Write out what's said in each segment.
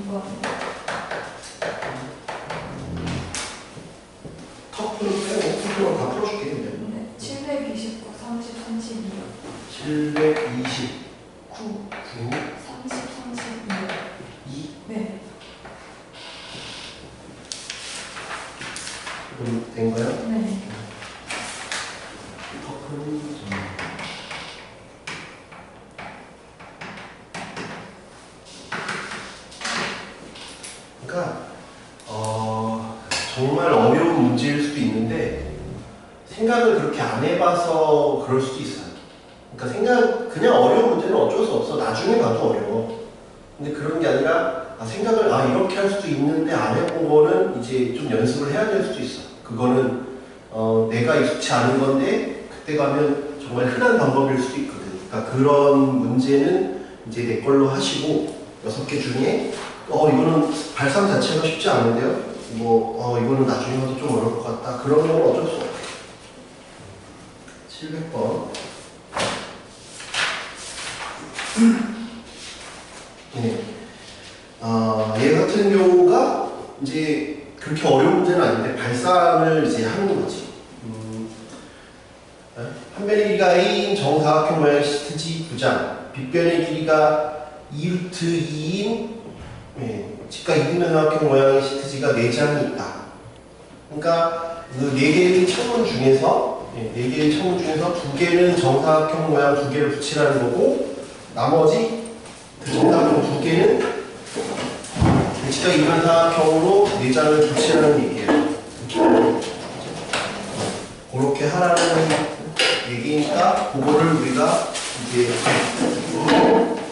2번. 터프는 빼고 터프는 다 풀어줄게. 네. 729, 30, 32요. 729, 30, 32요. 2. 네. 그럼 된 거야? 네. 터프는 그러니까 정말 어려운 문제일 수도 있는데 생각을 그렇게 안 해봐서 그럴 수도 있어요. 그러니까 그냥 어려운 문제는 어쩔 수 없어. 나중에 봐도 어려워. 근데 그런 게 아니라 생각을 이렇게 할 수도 있는데 안 해본 거는 이제 좀 연습을 해야 될 수도 있어. 그거는 내가 익숙치 않은 건데 그때 가면 정말 흔한 방법일 수도 있거든. 그러니까 그런 문제는 이제 내 걸로 하시고 6개 중에 이거는 발상 자체가 쉽지 않은데요. 이거는 나중에 봐도 좀 어려울 것 같다. 그런 건 어쩔 수 없어. 700번. 네. 얘 같은 경우가 이제 그렇게 어려운 문제는 아닌데 발상을 이제 하는 거지. 한 변의 길이가 A인 정사각형 모양의 시트지 9장, 빗변의 길이가 2루트 2인 직각 이등변삼각형 모양의 시트지가 4장이 있다. 그러니까 그 4개의 청문 중에서 4개의 청문 중에서 2개는 정사각형 모양 2개를 붙이라는 거고 나머지 정사각형 2개는 직각 이등변삼각형으로 4장을 붙이라는 얘기예요. 그렇게 하라는 얘기니까 그거를 우리가 이제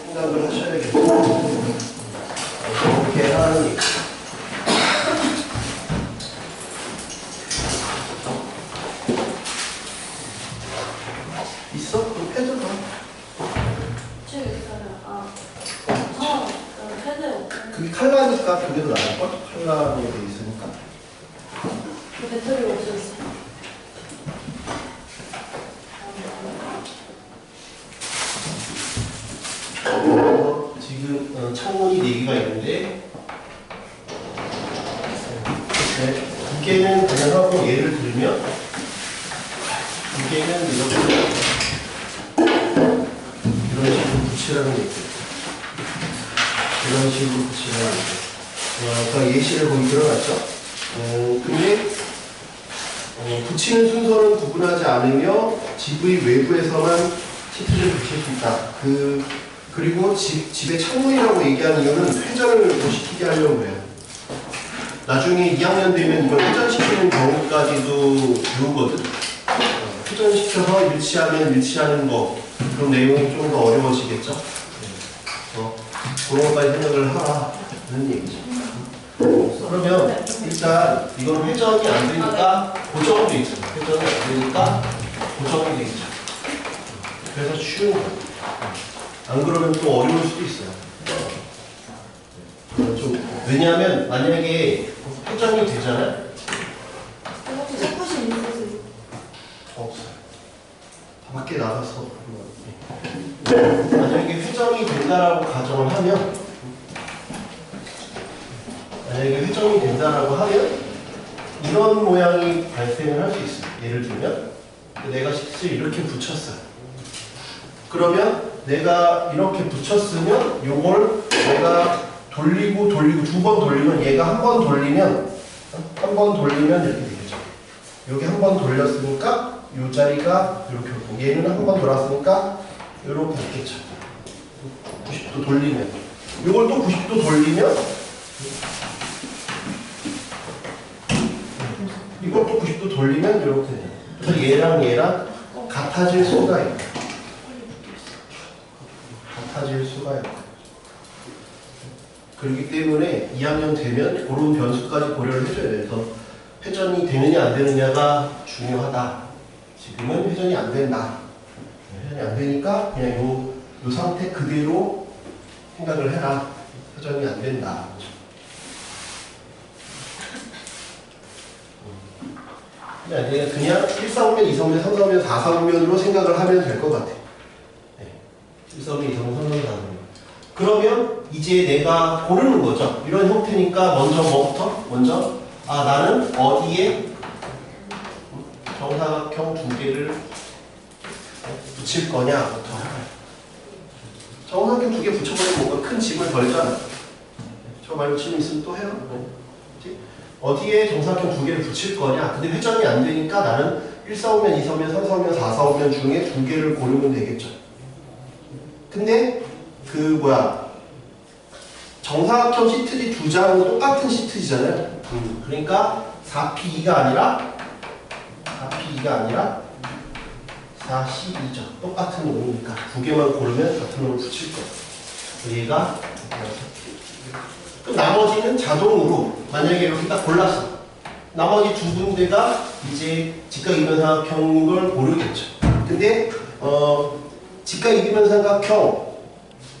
생각을 하셔야겠죠. 그렇게 하는 얘기. 있어? 그 패드 봐. 책 있어요. 패드. 그게 칼라니까 그게 더 나을걸? 칼라로 돼 있으니까. 배터리가 없어졌어. 지금 창문이 4개가 있는데 2개는 그냥 하고 예를 들면 2개는 이렇게 이런 식으로 붙이라는 얘기예요. 이런 식으로 붙이라는 얘기예요. 아까 예시를 거기 들어갔죠? 근데 붙이는 순서는 구분하지 않으며 집의 외부에서만 시트를 붙일 수 있다. 그리고 집에 창문이라고 얘기하는 이유는 회전을 못 시키게 하려고 해요. 나중에 2학년 되면 이걸 회전시키는 경우까지도 배우거든. 회전시켜서 일치하면 일치하는 거. 그런 내용이 좀 더 어려워지겠죠. 그런 것까지 생각을 하라는 얘기죠. 그러면 일단 이건 회전이 안 되니까 고정이 돼 있잖아. 회전이 안 되니까 고정이 돼 있죠. 그래서 쉬운 거예요. 안 그러면 또 어려울 수도 있어요. 왜냐하면 만약에 회전이 되잖아요. 혹시 섞으신 있으세요? 없어요. 밖에 나가서 만약에 회전이 된다라고 가정을 하면 이런 모양이 발생을 할 수 있어요. 예를 들면 내가 시트를 이렇게 붙였어요. 그러면 내가 이렇게 붙였으면 요걸 내가 돌리고 2번 돌리면 얘가 한 번 돌리면 이렇게 되겠죠. 여기 한 번 돌렸으니까 요 자리가 이렇게 오고 얘는 한 번 돌았으니까 이렇게 됐겠죠. 90도 돌리면 요걸 또 90도 돌리면 이걸 또 90도 돌리면 이렇게 돼요. 그래서 얘랑 같아질 수가 있어요. 같아질 수가 있어요. 그렇기 때문에 2학년 되면 그런 변수까지 고려를 해줘야 돼요. 그래서 회전이 되느냐 안 되느냐가 중요하다. 지금은 회전이 안 된다. 회전이 안 되니까 그냥 요 상태 그대로 생각을 해라. 회전이 안 된다. 그냥 1사분면, 2사분면, 3사분면, 4사분면으로 생각을 하면 될 것 같아. 1사분면, 2사분면, 3사분면, 4사분면. 그러면 이제 내가 고르는 거죠. 이런 형태니까 먼저 뭐부터? 먼저 나는 어디에 정사각형 두 개를 붙일 거냐부터. 정사각형 두 개 붙여버리면 뭔가 큰 짐을 덜잖아. 저 말고 질문 있으면 또 해요. 그치? 어디에 정사각형 두 개를 붙일 거냐. 근데 회전이 안 되니까 나는 1, 4, 5면, 2, 3면, 3, 4면, 4, 4, 5면 중에 두 개를 고르면 되겠죠. 근데 정사각형 시트지 두 장은 똑같은 시트지잖아요. 그러니까 4P2가 아니라 4C2죠. 똑같은 놈이니까 두 개만 고르면 같은 놈을 붙일 거예요. 얘가 그럼 나머지는 자동으로 만약에 이렇게 딱 골랐어. 나머지 두 군데가 이제 직각 이변삼각형인 걸 고르겠죠. 근데 직각 이변삼각형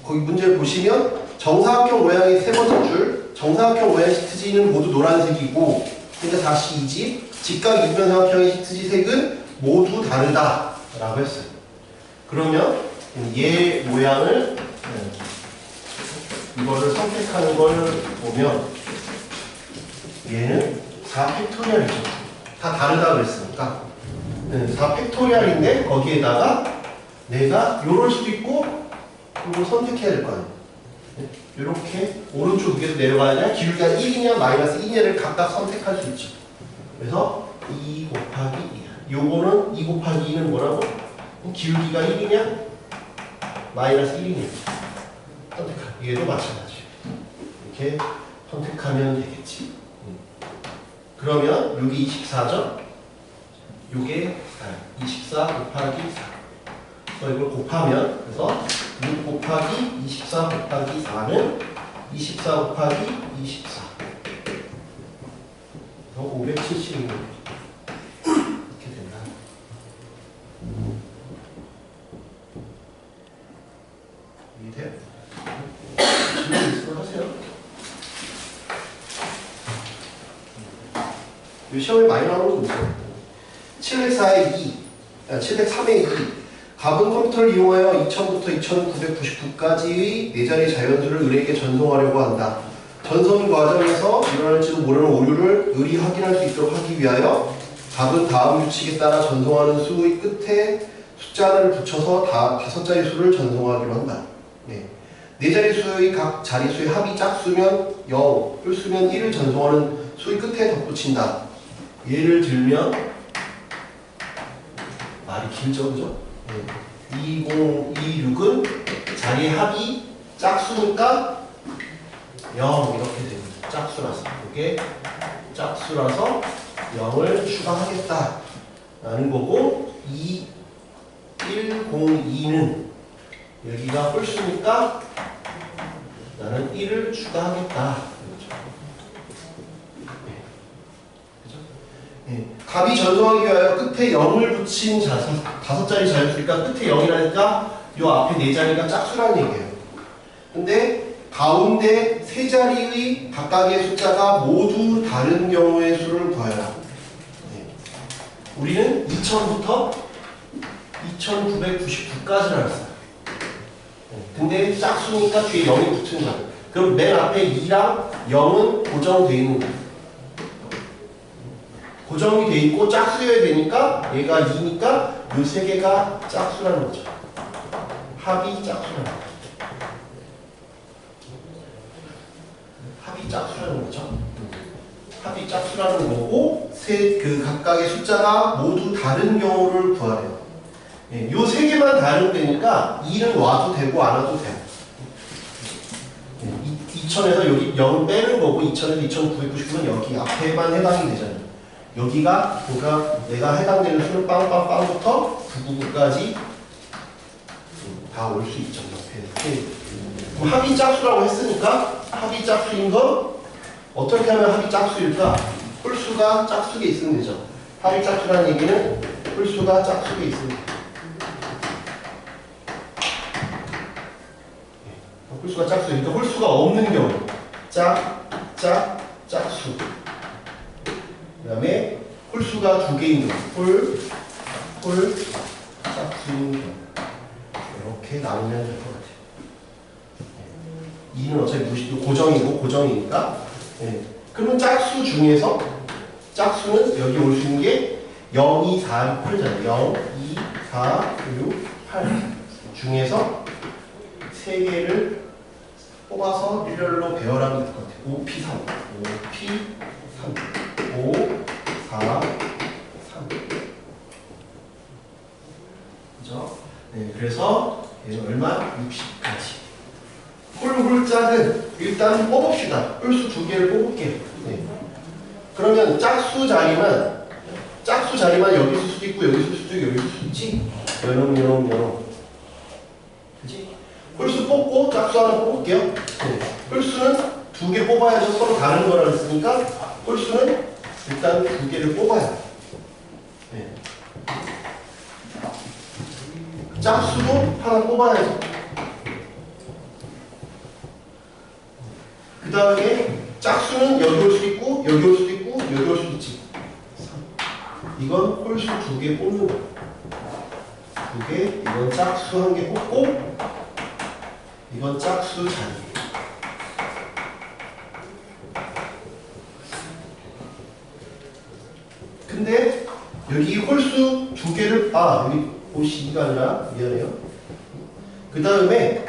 거기 문제를 보시면 정사각형 모양의 세 번째 줄, 정사각형 모양의 시트지는 모두 노란색이고, 그러니까 4C2지, 직각 이변삼각형의 시트지 색은 모두 다르다라고 했어요. 그러면 얘 모양을 이거를 선택하는 걸 보면 얘는 4팩토리얼이죠. 다 다르다고 그랬으니까 4팩토리얼인데 거기에다가 내가 요럴 수도 있고 이걸 선택해야 될 거 아니에요. 이렇게 오른쪽 위에서 내려가느냐 기울기가 1이냐 마이너스 2냐를 각각 선택할 수 있죠. 그래서 2 곱하기 2 요거는 2 곱하기 2는 뭐라고? 기울기가 1이냐 마이너스 1이냐 선택할. 얘도 마찬가지. 이렇게 선택하면 되겠지. 그러면 여기 24죠? 요게 24 곱하기 4. 그래서 이걸 곱하면 그래서 6 곱하기 24 곱하기 4는 24 곱하기 24. 그래서 576. 이렇게 된다. 이해돼요? 질문 있으면 하세요. 이 시험에 많이 나오는 거 있어요. 704의 2, 703의 2. 가분 컴퓨터를 이용하여 2000부터 2999까지의 네 자리 자연수를 을에게 전송하려고 한다. 전송 과정에서 일어날지도 모르는 오류를 을이 확인할 수 있도록 하기 위하여 답은 다음 규칙에 따라 전송하는 수의 끝에 숫자를 붙여서 다섯 자리 수를 전송하기로 한다. 네 자리 수의 각 자리수의 합이 짝수면 0, 홀수면 1을 전송하는 수의 끝에 덧붙인다. 예를 들면 말이 길죠, 그죠? 2026은 자리의 합이 짝수니까 0 이렇게 됩니다. 짝수라서 이게 짝수라서 0을 추가하겠다 라는 거고 2102는 여기가 홀수니까 나는 1을 추가하겠다. 값이 전송하기 위하여 끝에 0을 붙인 다섯 자리 자연수니까 끝에 0이라니까 요 앞에 네 자리가 짝수라는 얘기예요. 근데 가운데 세 자리의 각각의 숫자가 모두 다른 경우의 수를 구하여라. 우리는 2000부터 2999까지를 알았어요. 근데 짝수니까 뒤에 0이 붙은 거예요. 그럼 맨 앞에 2랑 0은 고정되어 있는 거예요. 고정이 돼 있고 짝수여야 되니까 얘가 2니까 요 세 개가 짝수라는 거죠. 합이 짝수라는 거죠. 합이 짝수라는 거죠. 합이 짝수라는 거고 그 각각의 숫자가 모두 다른 경우를 구하래요. 요 세 개만 다르면 되니까 2는 와도 되고 안 와도 돼요. 2000에서 여기 0 빼는 거고 2000에서 2999는 여기 앞에만 해당이 되잖아요. 여기가 그러니까 내가 해당되는 수는 빵빵빵부터 999까지 다 올 수 있죠. 옆에. 그럼 합이 짝수라고 했으니까 합이 짝수인 건 어떻게 하면 합이 짝수일까? 홀수가 짝수에 있으면 되죠. 합이 짝수라는 얘기는 홀수가 짝수에 있으면 돼요. 홀수가 짝수니까 홀수가 없는 경우 짝수 그 다음에 홀수가 두 개인 경우 홀 짝수인 경우 이렇게 나오면 될 것 같아요. 2는 어차피 고정이고 고정이니까. 네. 그러면 짝수 중에서 짝수는 여기 올 수 있는 게 0, 2, 4, 6, 8잖아요. 0, 2, 4, 6, 8 중에서 3개를 뽑아서 일렬로 배열하면 될 것 같아요. 5P3, 5P3, 5, 4, 3. 그죠? 네, 그래서 얘는 얼마? 60까지. 홀짝은 일단 뽑읍시다. 홀수 2개를 뽑을게요. 네. 그러면 짝수 자리만 여기 있을 수도 있고 여기 있을 수도 있고 여기 있을 수도 있지. 요놈. 그치? 홀수 뽑고 짝수 하나 뽑을게요. 네. 홀수는 2개 뽑아야죠. 서로 다른 거라 했으니까 홀수는 일단 2개를 뽑아야. 네. 짝수도 하나 뽑아야죠. 그 다음에 짝수는 여기 올 수도 있고 여기 올 수도 있고 여기 올 수도 있지. 이건 홀수 2개 뽑는 거. 2개, 이건 짝수 1개 뽑고 이건 짝수 자리. 근데 여기 홀수 2개를 여기 옷이 2가 아니라 미안해요. 그 다음에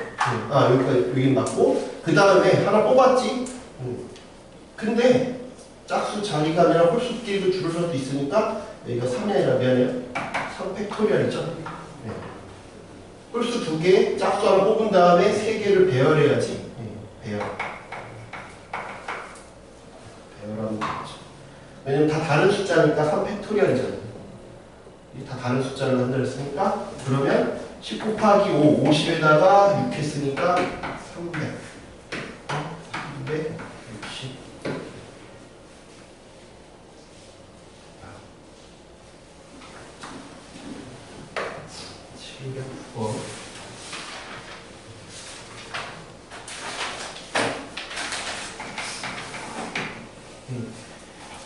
여기 맞고 그 다음에 하나 뽑았지. 근데 짝수 자리가 아니라 홀수끼리도 줄을 서도 있으니까 여기가 3이 아니라 미안해요. 3팩토리얼이죠. 네. 홀수 2개, 짝수 하나 뽑은 다음에 3개를 배열해야지. 배열하면 되죠. 왜냐면 다 다른 숫자니까 3팩토리얼이잖아요. 다 다른 숫자를 한다 했으니까 그러면 10 곱하기 5, 50에다가 6 했으니까 300. 360. 709번.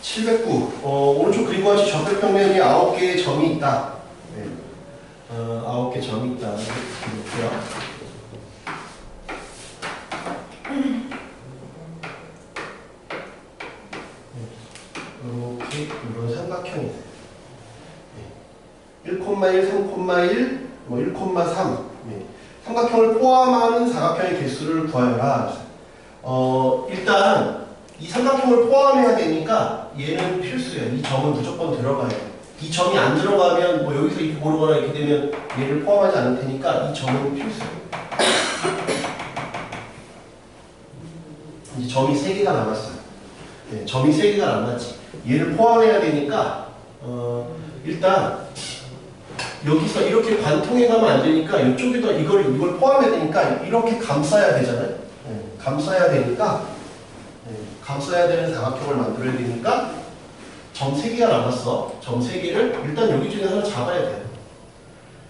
709. 오른쪽 그림과 같이 좌표평면이 9개의 점이 있다. 네. 9개 점이 있다. 이렇게 볼게요. 이렇게 이런 삼각형이 있어요. 1,1, 3,1, 1,3. 삼각형을 포함하는 사각형의 개수를 구하여라. 일단 이 삼각형을 포함해야 되니까 얘는 필수예요. 이 점은 무조건 들어가야 돼요. 이 점이 안 들어가면 여기서 이렇게 고르거나 이렇게 되면 얘를 포함하지 않을 테니까 이 점은 필수예요. 이제 점이 3개가 남았어요. 네, 점이 3개가 남았지. 얘를 포함해야 되니까 일단 여기서 이렇게 관통해 가면 안 되니까 이쪽에다 이걸 포함해야 되니까 이렇게 감싸야 되잖아요. 네, 감싸야 되니까 감싸야 되는 사각형을 만들어야 되니까 점 3개가 남았어. 점 3개를 일단 여기 중에 하나 잡아야 돼요.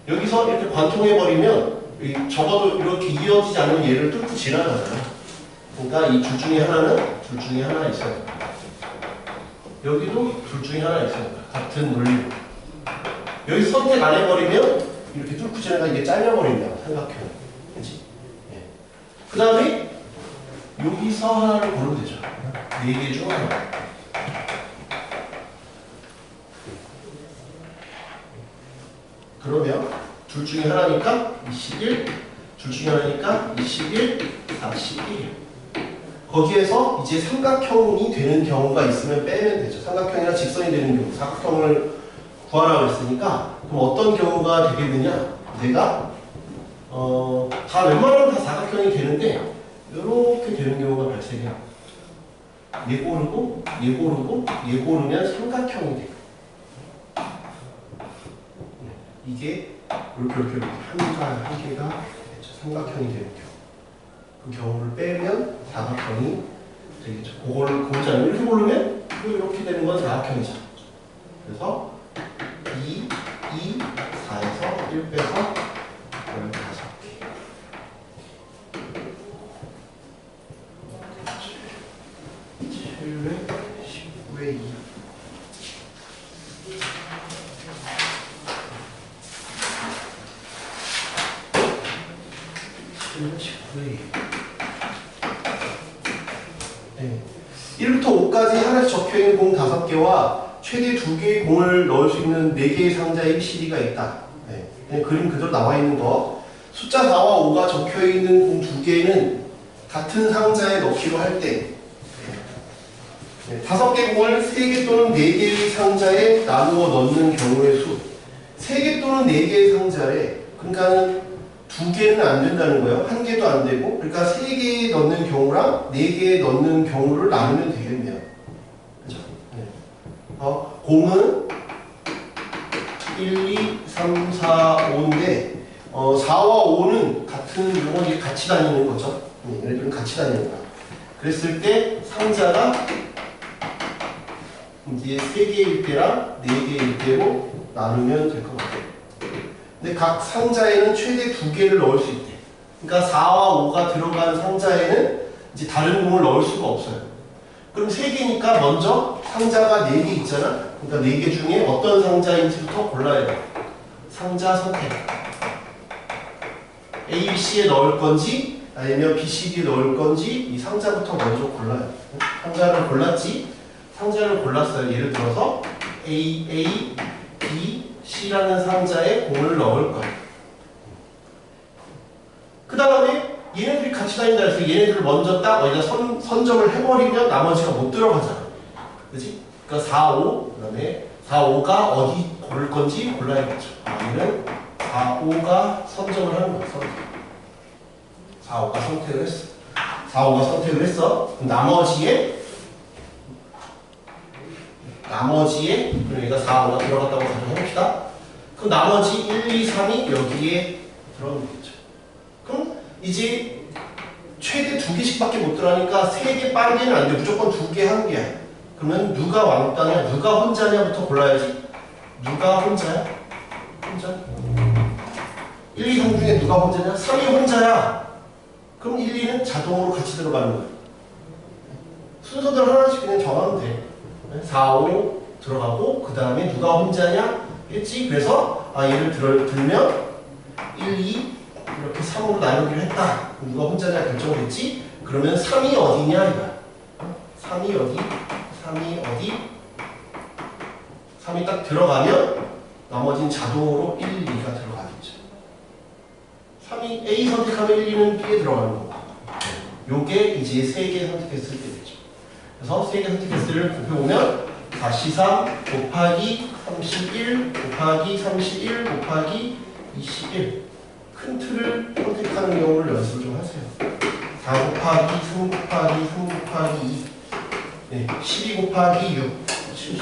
여기서 이렇게 관통해버리면 적어도 이렇게 이어지지 않으면 얘를 뚫고 지나가잖아요. 그러니까 이 둘 중에 하나 있어요. 여기도 둘 중에 하나 있어요. 같은 논리로. 여기 선택 안 해버리면 이렇게 뚫고 지나가 이게 잘려버린다. 삼각형. 그치? 예. 그 다음에 여기서 하나를 고르면 되죠. 4개 중 하나. 그러면 둘 중에 하나니까 21, 둘 중에 하나니까 21, 41. 거기에서 이제 삼각형이 되는 경우가 있으면 빼면 되죠. 삼각형이나 직선이 되는 경우, 사각형을 구하라고 했으니까 그럼 어떤 경우가 되겠느냐? 내가 다 웬만하면 다 사각형이 되는데 이렇게 되는 경우가 발생해요. 얘 고르고 얘 고르고 얘 고르면 삼각형이 돼요. 이게 이렇게 한 개가 삼각형이 되는 경우. 그 경우를 빼면 사각형이 되겠죠. 그거를 고르지 않으면 이렇게 고르면 이렇게 되는 건 사각형이죠. 그래서 2, 4에서 1 빼서 15개. 7회 19회 2. 네. 1부터 5까지 하나씩 적혀있는 공 5개와 최대 2개의 공을 넣을 수 있는 4개의 상자에 CD가 있다. 네. 그냥 그림 그대로 나와 있는 거. 숫자 4와 5가 적혀있는 공 2개는 같은 상자에 넣기로 할 때 5개 공을 3개 또는 4개의 상자에 나누어 넣는 경우의 수. 3개 또는 4개의 상자에, 그러니까 2개는 안 된다는 거예요. 1개도 안 되고. 그러니까 3개에 넣는 경우랑 4개에 넣는 경우를 나누면 되겠네요. 그죠? 네. 공은 1, 2, 3, 4, 5인데 4와 5는 같은 요건 같이 다니는 거죠. 얘네들은 같이 다니는 거야. 그랬을 때 상자가 이제 3개일 때랑 4개일 때로 나누면 될 것 같아요. 근데 각 상자에는 최대 2개를 넣을 수 있대. 그러니까 4와 5가 들어간 상자에는 이제 다른 공을 넣을 수가 없어요. 그럼 3개니까 먼저 상자가 4개 있잖아. 그러니까 4개 중에 어떤 상자인지부터 골라야 돼. 상자 선택. A, B, C에 넣을 건지 아니면 B, C, D에 넣을 건지 이 상자부터 먼저 골라요. 상자를 골랐지? 상자를 골랐어요. 예를 들어서 A, B, C라는 상자에 공을 넣을 거예요. 그 다음에 얘네들이 같이 다닌다 해서 얘네들을 먼저 딱 어디다 선점을 해버리면 나머지가 못 들어가잖아. 그치? 그러니까 4, 5, 그 다음에 4, 5가 어디 고를 건지 골라야겠죠. 얘는 4, 5가 선점을 하는 거야. 선택. 4, 5가 선택을 했어. 4, 5가 선택을 했어. 그럼 나머지에 그럼 얘가 4, 5가 들어갔다고 가정해봅시다. 그럼 나머지 1, 2, 3이 여기에 들어가면 되겠죠. 그럼 이제 최대 2개씩밖에 못 들어가니까 3개 빠르게는 안 돼. 무조건 2개, 1개야. 그러면 누가 왕따냐, 누가 혼자냐부터 골라야지. 누가 혼자야? 혼자? 1, 2, 3 중에 누가 혼자냐? 3이 혼자야. 그럼 1, 2는 자동으로 같이 들어가는 거야. 순서대로 하나씩 그냥 정하면 돼. 4, 5 들어가고 그 다음에 누가 혼자냐 했지. 그래서 얘를 들면 1, 2 이렇게 3으로 나누기로 했다. 누가 혼자냐 결정됐지. 그러면 3이 어디냐 이거야. 3이 어디? 3이 어디? 3이 딱 들어가면 나머지는 자동으로 1, 2가 들어가겠죠. 3이 A 선택하면 1, 2는 B에 들어가는 거고 요게 이제 3개 선택했을 때 되죠. 그래서 3개 선택했을 때를 곱해보면 43 곱하기 31 곱하기 31 곱하기 21 큰 틀을 선택하는 경우를 연습을 좀 하세요. 4 곱하기 3 곱하기 3 곱하기 2 네, 12 곱하기 6 72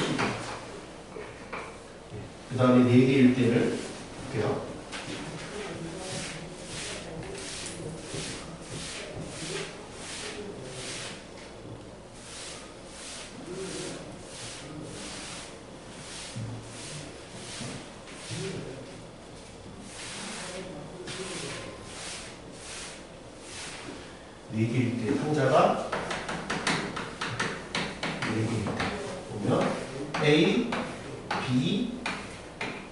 그 다음에 4개일 때를 볼게요. 네 개일 때 상자가 4개일 때 보면 A, B,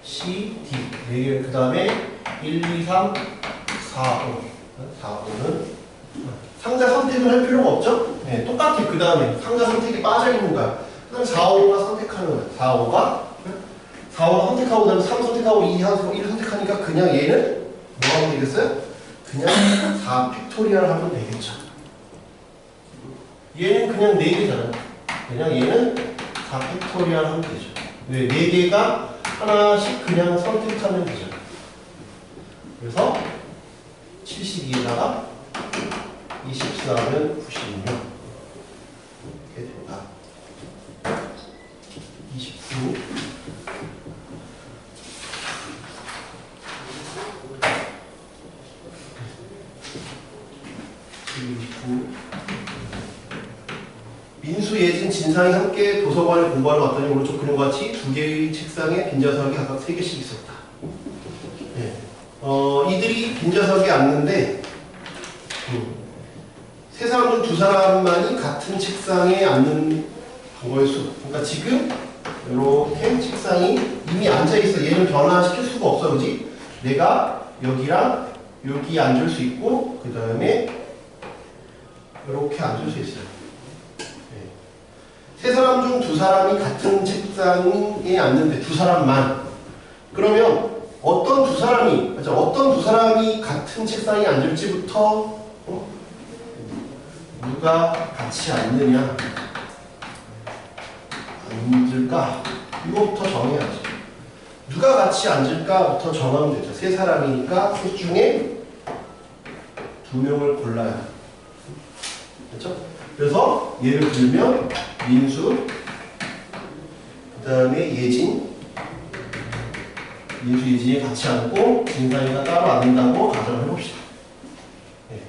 C, D 4개 그 다음에 1, 2, 3, 4, 5 4, 5는 상자 선택을 할 필요가 없죠? 네, 똑같아. 그 다음에 상자 선택이 빠져있는 거야. 그 다음에 4, 5가 선택하는 거야. 4, 5가 선택하고 그 다음에 3 선택하고 2 하고 1 선택하니까 그냥 얘는 뭐 하면 되겠어요? 그냥 4 팩토리얼 하면 되겠죠. 얘는 그냥 4개잖아요. 그냥 얘는 4 팩토리얼 하면 되죠. 왜? 4개가 하나씩 그냥 선택하면 되죠. 그래서 72에다가 24면 96 이렇게 된다. 29 민수, 예진, 진상이 함께 도서관을 공부하러 갔더니 오른쪽 그림과 같이 2개의 책상에 빈자석이 각각 3개씩 있었다. 네. 이들이 빈자석에 앉는데 세 사람 중 2사람만이 같은 책상에 앉는 거의 수. 그러니까 지금 이렇게 책상이 이미 앉아있어. 얘는 변화시킬 수가 없어. 그지? 내가 여기랑 여기 앉을 수 있고 그 다음에 이렇게 앉을 수 있어요. 사람 중 두 사람이 같은 책상에 앉는데 두 사람만. 그러면 어떤 두 사람이 같은 책상에 앉을지부터 누가 같이 앉느냐 앉을까 이거부터 정해야지. 누가 같이 앉을까부터 정하면 되죠. 세 사람이니까 셋 중에 두 명을 골라야 돼. 그렇죠? 그래서 예를 들면 민수, 그 다음에 예진이 같이 앉고 진상이가 따로 앉는다고 가정을 해봅시다. 네.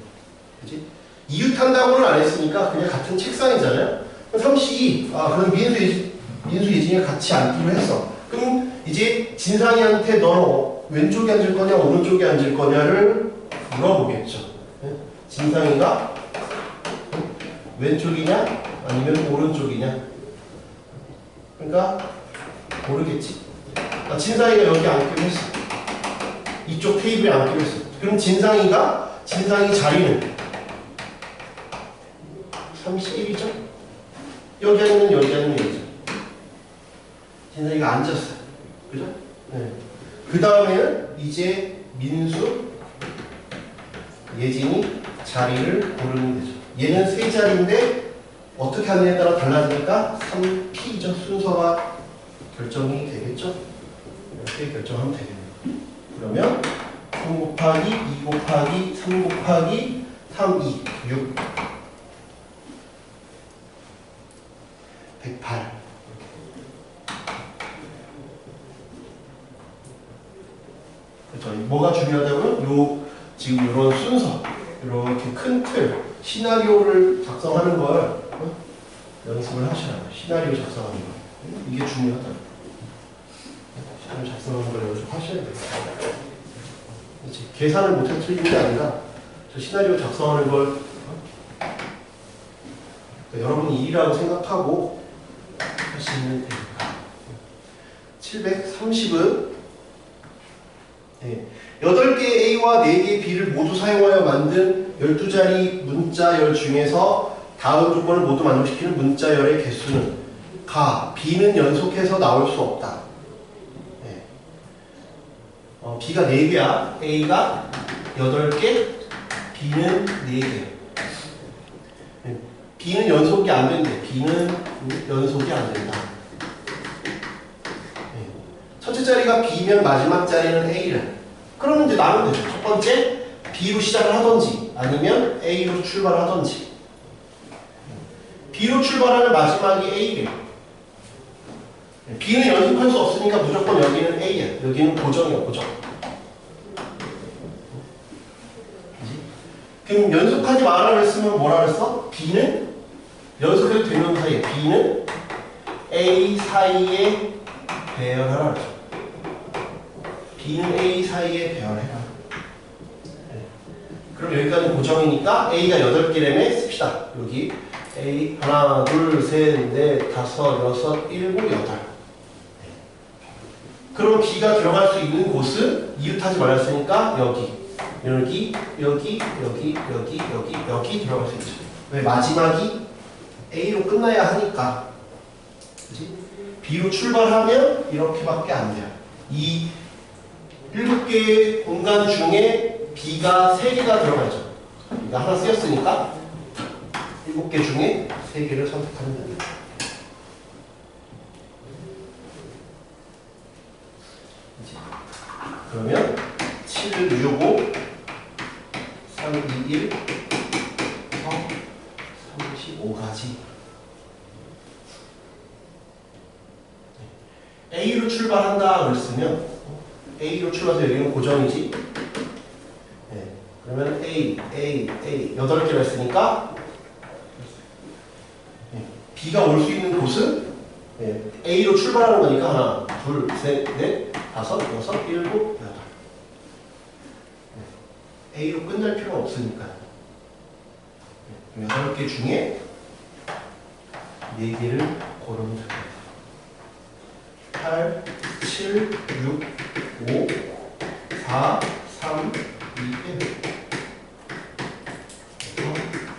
그치? 이웃한다고는 안 했으니까 그냥 같은 책상이잖아요. 그럼 32. 그럼 민수, 예진이가 같이 앉기로 했어. 그럼 이제 진상이한테 너는 왼쪽에 앉을 거냐 오른쪽에 앉을 거냐를 물어보겠죠. 네? 진상이가 왼쪽이냐 아니면 오른쪽이냐. 그러니까 모르겠지. 진상이가 여기 앉기로 했어. 이쪽 테이블에 앉기로 했어. 그럼 진상이 자리는 31이죠? 여기 앉으면 여기죠. 진상이가 앉았어요. 그죠? 네. 그 다음에는 이제 민수, 예진이 자리를 고르면 되죠. 얘는 세 자리인데 어떻게 하느냐에 따라 달라지니까 3P죠. 순서가 결정이 되겠죠? 이렇게 결정하면 되겠네요. 그러면 3 곱하기 2 곱하기 3 곱하기 3, 2, 6 108. 그렇죠. 뭐가 중요하다고요? 지금 이런 순서, 이렇게 큰 틀, 시나리오를 작성하는 걸 연습을 하셔야 돼요. 시나리오 작성하는 거. 이게 중요하다. 시나리오 작성하는 걸 연습하셔야 돼요. 계산을 못해서 틀린 게 아니라 저 시나리오 작성하는 걸 그러니까 여러분이 일이라고 생각하고 하시면 됩니다. 730은 8개의 A와 4개의 B를 모두 사용하여 만든 12자리 문자열 중에서 다음 조건을 모두 만족시키는 문자열의 개수는 B는 연속해서 나올 수 없다. B가 4개야. A가 8개, B는 4개. B는 연속이 안 된대. B는 연속이 안 된다. 첫째 자리가 B면 마지막 자리는 A래. 그러면 이제 나누면 되죠. 첫 번째 B로 시작을 하던지 아니면 A로 출발을 하던지. B로 출발하는 마지막이 A래. B는 연속할 수 없으니까 무조건 여기는 A야. 여기는 고정이야, 고정. 그럼 연속하지 말라 그랬으면 뭐라 그랬어? B는 연속해도 되는 사이에 B는 A 사이에 배열하라 그랬어. B는 A 사이에 배열해라. 그럼 여기까지 고정이니까 A가 8개라며 씁시다. 여기 A 하나, 둘, 셋, 넷, 다섯, 여섯, 일곱, 여덟. 그럼 B가 들어갈 수 있는 곳은 이웃하지 말았으니까 여기 들어갈 수 있죠. 왜? 마지막이 A로 끝나야 하니까. 그치? B로 출발하면 이렇게밖에 안 돼요. 이 7개의 공간 중에 B가 3개가 들어가죠. B가 하나 쓰였으니까 7개 중에 3개를 선택하면 됩니다. 그러면 7, 6, 5, 3, 2, 1, 35가지. A로 출발한다 그랬으면 A로 출발해서 여기는 고정이지. 그러면 A 8개가 있으니까 B가 올 수 있는 곳은 A로 출발하는 거니까 하나, 둘, 셋, 넷, 다섯, 여섯, 일곱, 여덟. A로 끝날 필요는 없으니까 8개 중에 4개를 고르면 됩니다. 8, 7, 6, 5, 4, 3, 2, 1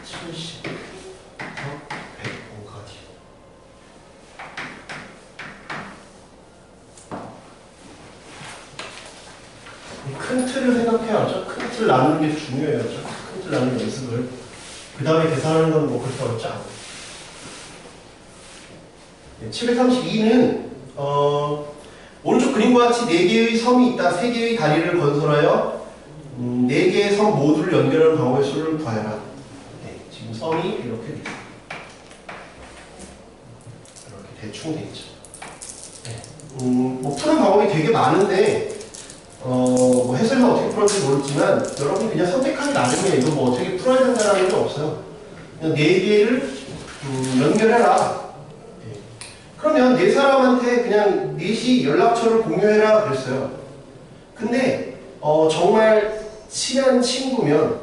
70, 100, 105가지. 큰 틀을 생각해야죠. 큰 틀 나누는 게 중요해요. 큰 틀 나누는 연습을. 그 다음에 계산하는 건 뭐 그렇게 어렵지 않아요. 732는 오른쪽 그림과 같이 4개의 섬이 있다. 3개의 다리를 건설하여 4개의 섬 모두를 연결하는 방어의 수를 구하여라. 네, 지금 섬이 이렇게 돼 있어요. 이렇게 대충 돼 있죠. 네. 뭐 푸는 방법이 되게 많은데 뭐 해설을 어떻게 풀었는지 모르지만 여러분이 그냥 선택하기 나름이에요. 이거 뭐 어떻게 풀어야 된다는 게 없어요. 그냥 4개를 연결해라. 그러면 4사람한테 그냥 4시 연락처를 공유해라 그랬어요. 근데 정말 친한 친구면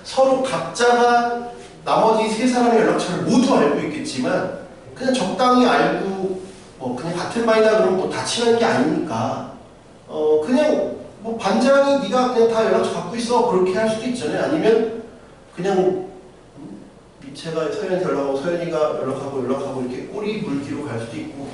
서로 각자가 나머지 3사람의 연락처를 모두 알고 있겠지만 그냥 적당히 알고 뭐 그냥 같은 반이다 그러면 뭐 다 친한 게 아니니까 그냥 뭐 반장이 네가 그냥 다 연락처 갖고 있어 그렇게 할 수도 있잖아요. 아니면 그냥 제가 서연이한테 연락하고 서연이가 연락하고 이렇게 꼬리 물기로 갈 수도 있고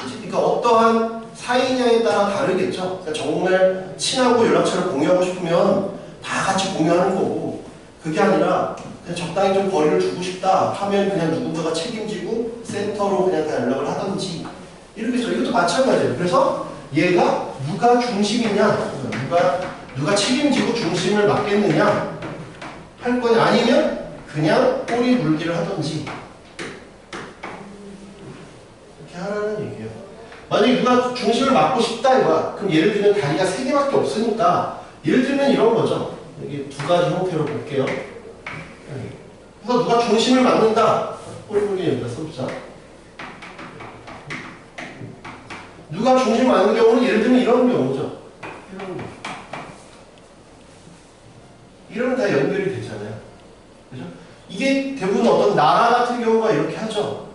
그러니까 어떠한 사이냐에 따라 다르겠죠. 그러니까 정말 친하고 연락처를 공유하고 싶으면 다 같이 공유하는 거고 그게 아니라 그냥 적당히 좀 거리를 두고 싶다 하면 그냥 누군가가 책임지고 센터로 그냥 다 연락을 하든지 이렇게 해서 이것도 마찬가지예요. 그래서 얘가 누가 중심이냐 누가 책임지고 중심을 맡겠느냐 할 거냐 아니면 그냥 꼬리 물기를 하든지 이렇게 하라는 얘기예요. 만약에 누가 중심을 맡고 싶다 이거야. 그럼 예를 들면 다리가 3개밖에 없으니까 예를 들면 이런 거죠. 여기 2가지 형태로 볼게요. 그래서 누가 중심을 맡는다. 꼬리 물기 여기다 써보자. 누가 중심을 맡는 경우는 예를 들면 이런 경우죠. 이러면 다 연결이 되잖아요. 그죠? 이게 대부분 어떤 나라 같은 경우가 이렇게 하죠.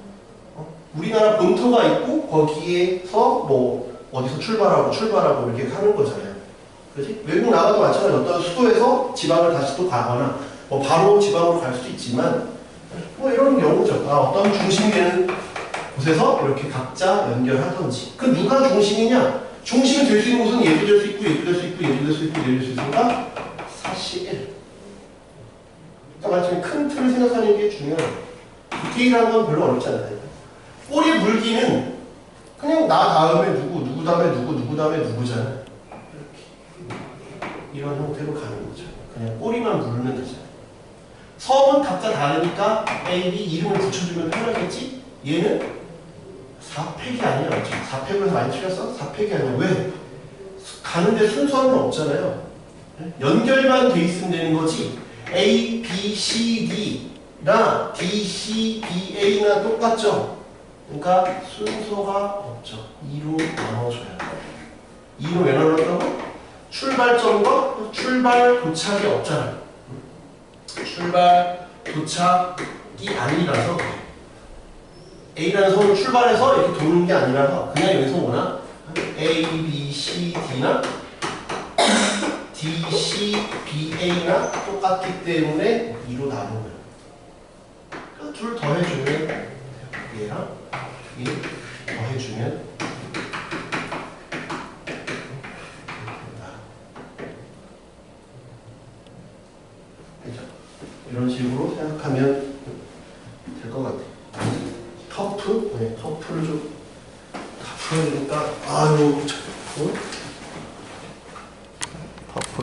우리나라 본토가 있고 거기에서 뭐 어디서 출발하고 이렇게 하는 거잖아요. 그지? 외국 나라도 마찬가지로 어떤 수도에서 지방을 다시 또 가거나 뭐 바로 지방으로 갈 수도 있지만 뭐 이런 경우죠. 어떤 중심이 되는 곳에서 이렇게 각자 연결하든지. 그 누가 중심이냐? 중심이 될 수 있는 곳은 얘도 될 수 있고 얘도 될 수 있고 얘도 될 수 있고 얘도 될 수 있으니까 사실 그러니까 마침 큰 틀을 생각하는 게 중요해요. 디테일한 건 별로 어렵지 않아요. 꼬리 물기는 그냥 나 다음에 누구 다음에 누구 다음에 누구잖아요. 이렇게 이런 형태로 가는 거죠. 그냥 꼬리만 물면 되잖아요. 섬은 각자 다르니까 A, B 이름을 붙여주면 편하겠지? 얘는 4팩이 아니야. 4팩을 많이 틀렸어? 4팩이 아니야. 왜? 가는데 순서는 없잖아요. 연결만 돼 있으면 되는 거지. A, B, C, D나 D, C, B, A나 똑같죠? 그러니까 순서가 없죠. 2로 나눠줘야 돼요. 2로 왜 나눴다고? 출발점과 출발 도착이 없잖아요. 출발 도착이 아니라서 A라는 섬을 출발해서 이렇게 도는 게 아니라서 그냥 여기서 뭐나 A, B, C, D나 D, C, B, A나 똑같기 때문에 2로 나눈 거예요. 그러니까 둘 더해주면 얘랑 얘 더해주면 그죠? 이런 식으로 생각하면 될 것 같아요. 터프? 네, 터프를 좀 다 풀어야 되니까 아유 참. 어?